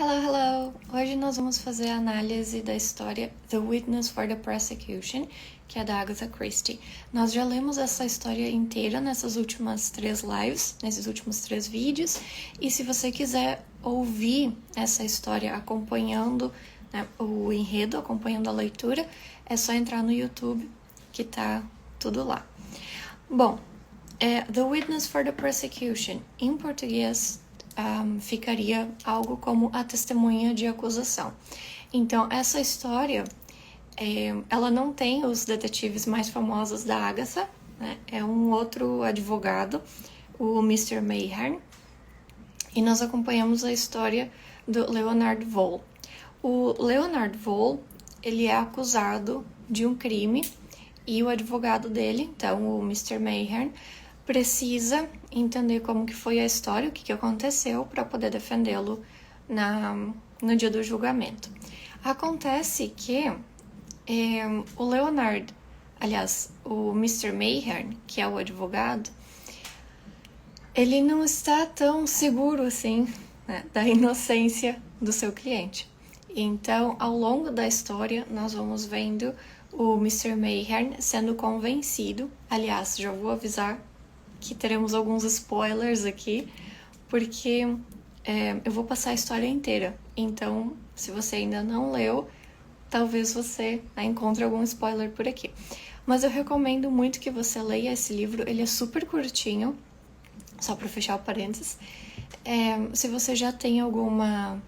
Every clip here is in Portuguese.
Hello, hello! Hoje nós vamos fazer a análise da história The Witness for the Prosecution, que é da Agatha Christie. Nós já lemos essa história inteira nessas últimas 3 lives, nesses últimos 3 vídeos, e se você quiser ouvir essa história acompanhando o enredo, acompanhando a leitura, é só entrar no YouTube, que tá tudo lá. Bom, The Witness for the Prosecution, em português, ficaria algo como a testemunha de acusação. Então, essa história, ela não tem os detetives mais famosos da Agatha, né? É um outro advogado, o Mr. Mayherne, e nós acompanhamos a história do Leonard Vole. O Leonard Vole, ele é acusado de um crime e o advogado dele, então o Mr. Mayherne, precisa entender como que foi a história, o que aconteceu, para poder defendê-lo no dia do julgamento. Acontece que o Leonard, aliás, o Mr. Mayherne, que é o advogado, ele não está tão seguro assim, né, da inocência do seu cliente. Então, ao longo da história, nós vamos vendo o Mr. Mayherne sendo convencido. Aliás, já vou avisar que teremos alguns spoilers aqui, porque eu vou passar a história inteira. Então, se você ainda não leu, talvez você encontre algum spoiler por aqui. Mas eu recomendo muito que você leia esse livro, ele é super curtinho, só para fechar o parênteses. Se você já tem alguma...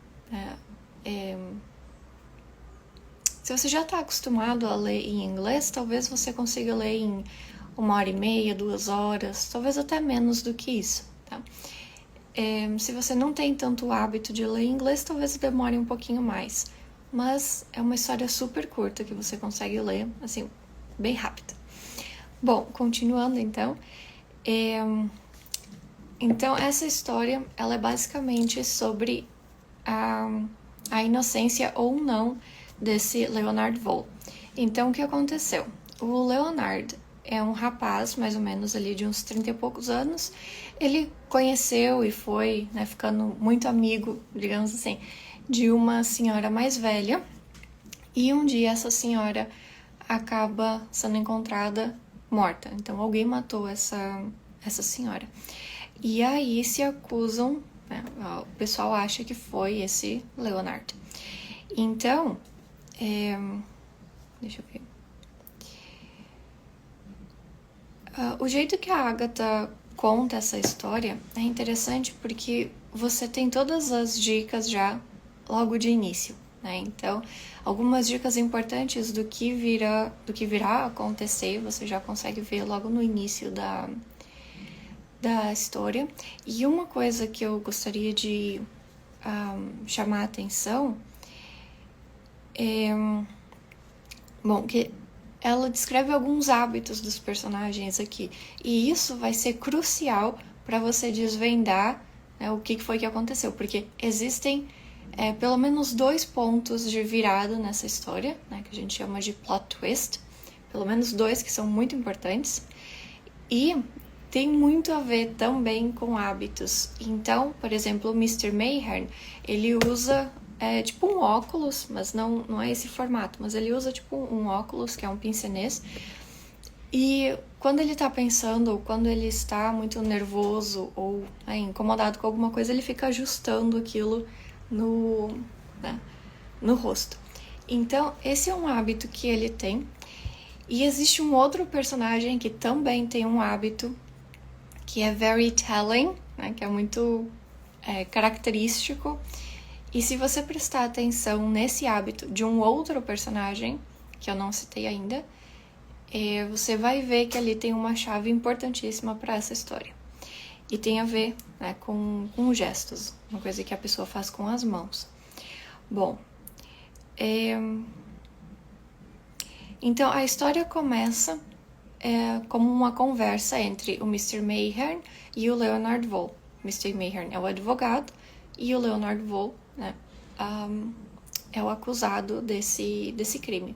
se você já está acostumado a ler em inglês, talvez você consiga ler em 1h30, 2 horas, talvez até menos do que isso, tá? Se você não tem tanto hábito de ler em inglês, talvez demore um pouquinho mais. Mas é uma história super curta que você consegue ler, assim, bem rápido. Bom, continuando então. Então, essa história, ela é basicamente sobre a inocência ou não desse Leonard Vole. Então, o que aconteceu? O Leonard é um rapaz, mais ou menos ali de uns 30 e poucos anos. Ele conheceu e foi, ficando muito amigo, digamos assim, de uma senhora mais velha. E um dia essa senhora acaba sendo encontrada morta. Então alguém matou essa senhora. E aí se acusam, o pessoal acha que foi esse Leonard. Então, deixa eu ver. O jeito que a Agatha conta essa história é interessante porque você tem todas as dicas já logo de início, né? Então, algumas dicas importantes do que virá a acontecer, você já consegue ver logo no início da história. E uma coisa que eu gostaria de chamar a atenção que ela descreve alguns hábitos dos personagens aqui, e isso vai ser crucial para você desvendar o que foi que aconteceu, porque existem pelo menos 2 pontos de virada nessa história, que a gente chama de plot twist, pelo menos 2 que são muito importantes, e tem muito a ver também com hábitos. Então, por exemplo, o Mr. Mayherne, ele usa tipo um óculos, mas não é esse formato, mas ele usa tipo um óculos, que é um pince-nez, e quando ele tá pensando, ou quando ele está muito nervoso, ou incomodado com alguma coisa, ele fica ajustando aquilo no rosto. Então, esse é um hábito que ele tem, e existe um outro personagem que também tem um hábito, que é very telling, que é muito característico. E se você prestar atenção nesse hábito de um outro personagem, que eu não citei ainda, você vai ver que ali tem uma chave importantíssima para essa história. E tem a ver com gestos, uma coisa que a pessoa faz com as mãos. Bom, então a história começa como uma conversa entre o Mr. Mayherne e o Leonard Vole. Mr. Mayherne é o advogado e o Leonard Vole é o acusado desse crime.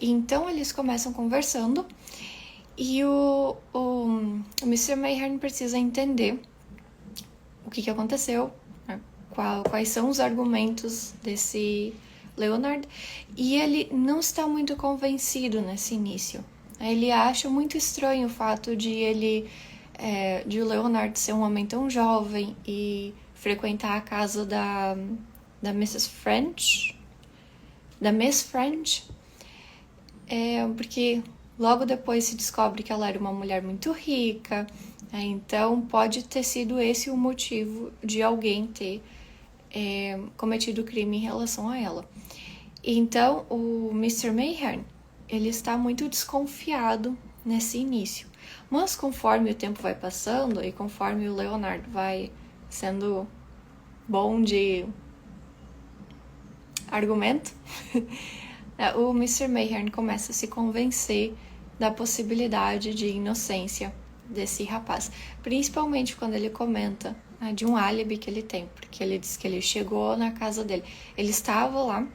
Então eles começam conversando e o Mr. Mayherne precisa entender o que aconteceu, quais são os argumentos desse Leonard, e ele não está muito convencido nesse início. Ele acha muito estranho o fato de o Leonard ser um homem tão jovem e frequentar a casa da Mrs. French, da Miss French, porque logo depois se descobre que ela era uma mulher muito rica, então pode ter sido esse o motivo de alguém ter cometido crime em relação a ela. Então o Mr. Mayhearn, ele está muito desconfiado nesse início, mas conforme o tempo vai passando e conforme o Leonard vai sendo bom de argumento, o Mr. Mayhearn começa a se convencer da possibilidade de inocência desse rapaz, principalmente quando ele comenta de um álibi que ele tem, porque ele diz que ele chegou na casa dele, ele estava lá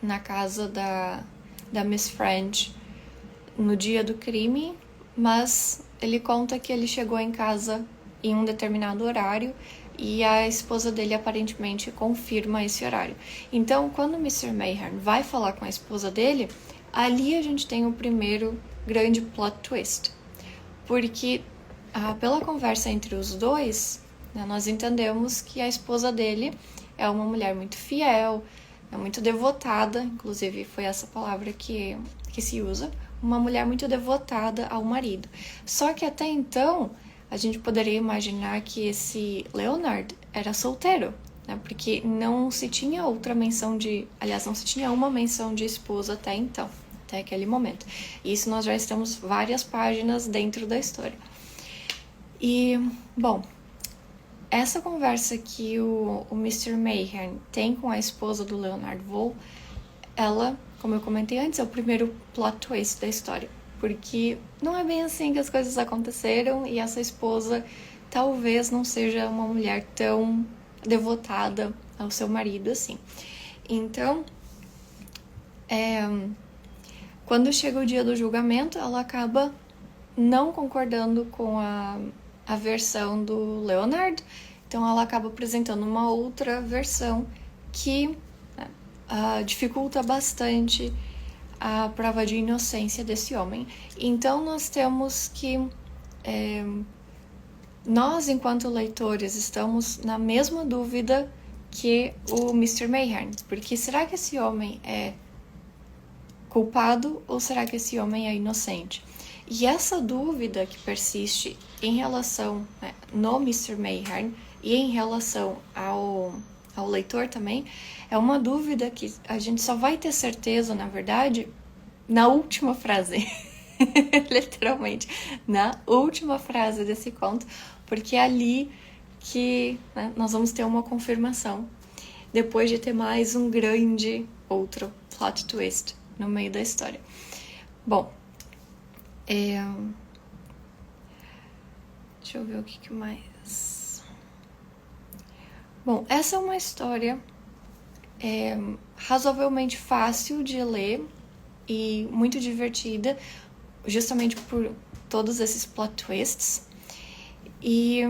na casa da Miss French no dia do crime, mas ele conta que ele chegou em casa em um determinado horário e a esposa dele aparentemente confirma esse horário. Então, quando o Mr. Mayhearn vai falar com a esposa dele, ali a gente tem o primeiro grande plot twist, porque pela conversa entre os dois, nós entendemos que a esposa dele é uma mulher muito fiel, muito devotada, inclusive foi essa palavra que se usa, uma mulher muito devotada ao marido. Só que até então, a gente poderia imaginar que esse Leonard era solteiro, né? Porque não se tinha outra menção não se tinha uma menção de esposa até então, até aquele momento. Isso nós já estamos várias páginas dentro da história. E, bom, essa conversa que o Mr. Mayhearn tem com a esposa do Leonard Vole, ela, como eu comentei antes, é o primeiro plot twist da história. Porque não é bem assim que as coisas aconteceram e essa esposa talvez não seja uma mulher tão devotada ao seu marido assim. Então, quando chega o dia do julgamento, ela acaba não concordando com a versão do Leonard, então ela acaba apresentando uma outra versão que dificulta bastante a prova de inocência desse homem. Então nós temos que nós, enquanto leitores, estamos na mesma dúvida que o Mr. Mayhearn, porque será que esse homem é culpado ou será que esse homem é inocente? E essa dúvida que persiste em relação no Mr. Mayhearn e em relação ao leitor também, é uma dúvida que a gente só vai ter certeza, na verdade, na última frase. Literalmente, na última frase desse conto, porque é ali que nós vamos ter uma confirmação, depois de ter mais um grande outro plot twist no meio da história. Bom, deixa eu ver o que mais. Bom, essa é uma história razoavelmente fácil de ler e muito divertida, justamente por todos esses plot twists. E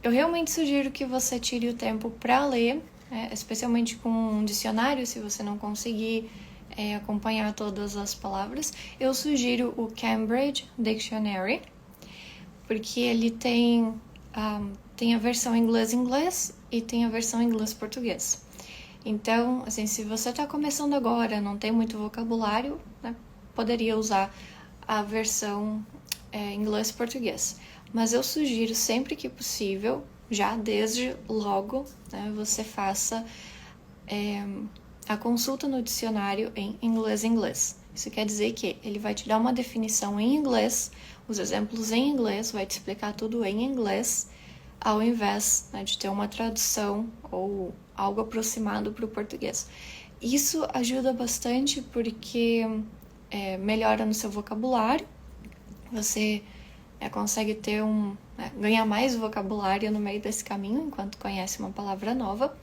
eu realmente sugiro que você tire o tempo para ler, especialmente com um dicionário, se você não conseguir acompanhar todas as palavras. Eu sugiro o Cambridge Dictionary, porque ele tem a versão inglês e tem a versão inglês-português. Então, assim, se você está começando agora, não tem muito vocabulário, poderia usar a versão inglês-português. Mas eu sugiro, sempre que possível, já desde logo, você faça a consulta no dicionário em inglês. Isso quer dizer que ele vai te dar uma definição em inglês, os exemplos em inglês, vai te explicar tudo em inglês, ao invés de ter uma tradução ou algo aproximado para o português. Isso ajuda bastante porque melhora no seu vocabulário, você consegue ter ganhar mais vocabulário no meio desse caminho, enquanto conhece uma palavra nova,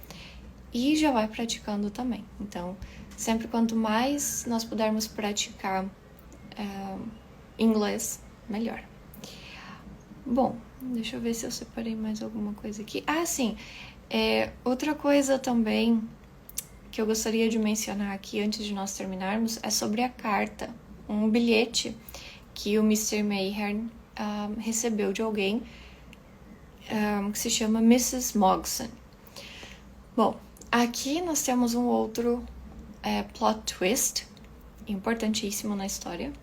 e já vai praticando também. Então, sempre quanto mais nós pudermos praticar inglês, melhor. Bom, deixa eu ver se eu separei mais alguma coisa aqui. Sim, Outra coisa também que eu gostaria de mencionar aqui antes de nós terminarmos é sobre a carta, um bilhete que o Mr. Mayhearn recebeu de alguém que se chama Mrs. Mogson. Bom, aqui nós temos um outro plot twist importantíssimo na história.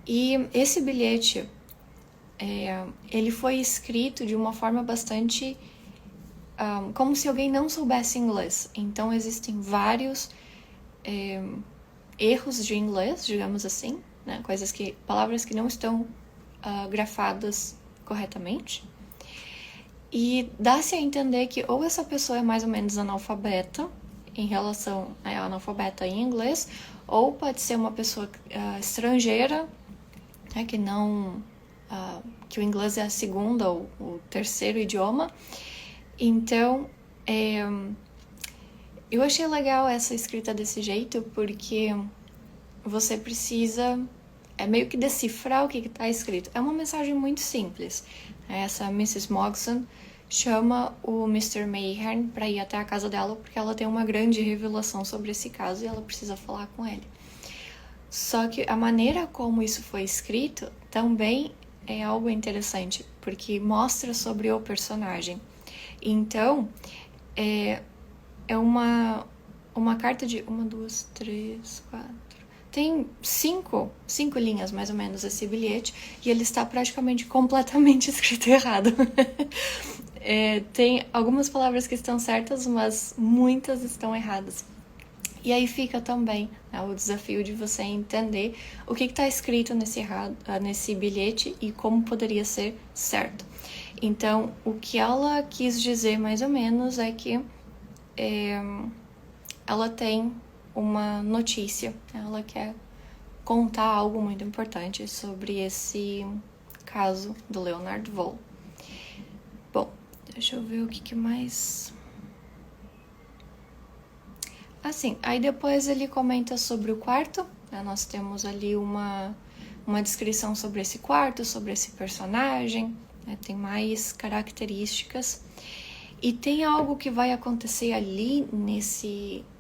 E esse bilhete, ele foi escrito de uma forma bastante como se alguém não soubesse inglês. Então existem vários erros de inglês, digamos assim, né? Palavras que não estão grafadas corretamente. E dá-se a entender que ou essa pessoa é mais ou menos analfabeta em relação a analfabeta em inglês, ou pode ser uma pessoa estrangeira, né, que o inglês é a segunda ou o terceiro idioma. Então, eu achei legal essa escrita desse jeito, porque você precisa meio que decifrar o que está escrito. É uma mensagem muito simples. Essa Mrs. Mogson chama o Mr. Mayhearn para ir até a casa dela, porque ela tem uma grande revelação sobre esse caso e ela precisa falar com ele. Só que a maneira como isso foi escrito também é algo interessante, porque mostra sobre o personagem. Então, é uma carta de 1, 2, 3, 4... Tem cinco linhas, mais ou menos, esse bilhete, e ele está praticamente completamente escrito errado. Tem algumas palavras que estão certas, mas muitas estão erradas. E aí fica também, né, o desafio de você entender o que está escrito nesse bilhete e como poderia ser certo. Então, o que ela quis dizer mais ou menos é que ela tem uma notícia, ela quer contar algo muito importante sobre esse caso do Leonard Vole. Bom, deixa eu ver o que mais... Assim, aí depois ele comenta sobre o quarto, né? Nós temos ali uma descrição sobre esse quarto, sobre esse personagem, né? Tem mais características. E tem algo que vai acontecer ali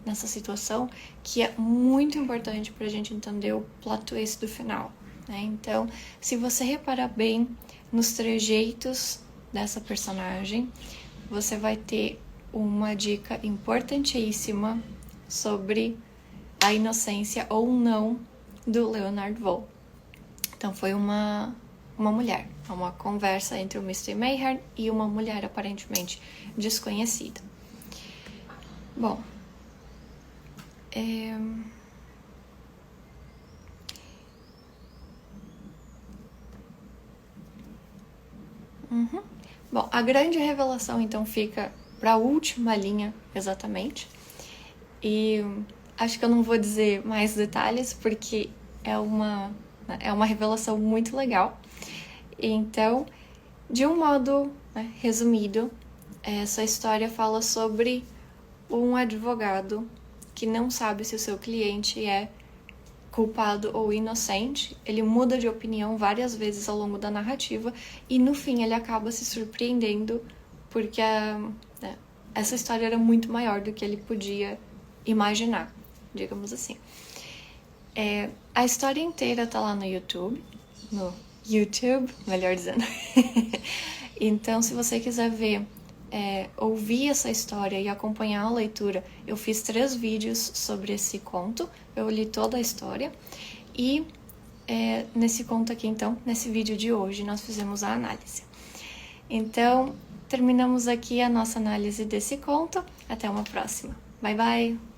nessa situação que é muito importante para a gente entender o plot twist do final, né? Então, se você reparar bem nos trejeitos dessa personagem, você vai ter uma dica importantíssima sobre a inocência ou não do Leonard Vole. Então, foi uma mulher, uma conversa entre o Mr. Mayhearn e uma mulher aparentemente desconhecida. Bom, Bom, a grande revelação então fica para a última linha exatamente. E acho que eu não vou dizer mais detalhes porque é uma revelação muito legal. Então, de um modo, né, resumido, essa história fala sobre um advogado que não sabe se o seu cliente é culpado ou inocente. Ele muda de opinião várias vezes ao longo da narrativa e no fim ele acaba se surpreendendo porque essa história era muito maior do que ele podia imaginar, digamos assim. A história inteira tá lá no YouTube, melhor dizendo. Então, se você quiser ver, ouvir essa história e acompanhar a leitura, eu fiz 3 vídeos sobre esse conto, eu li toda a história e nesse conto aqui, então, nesse vídeo de hoje, nós fizemos a análise. Então, terminamos aqui a nossa análise desse conto. Até uma próxima. Bye, bye!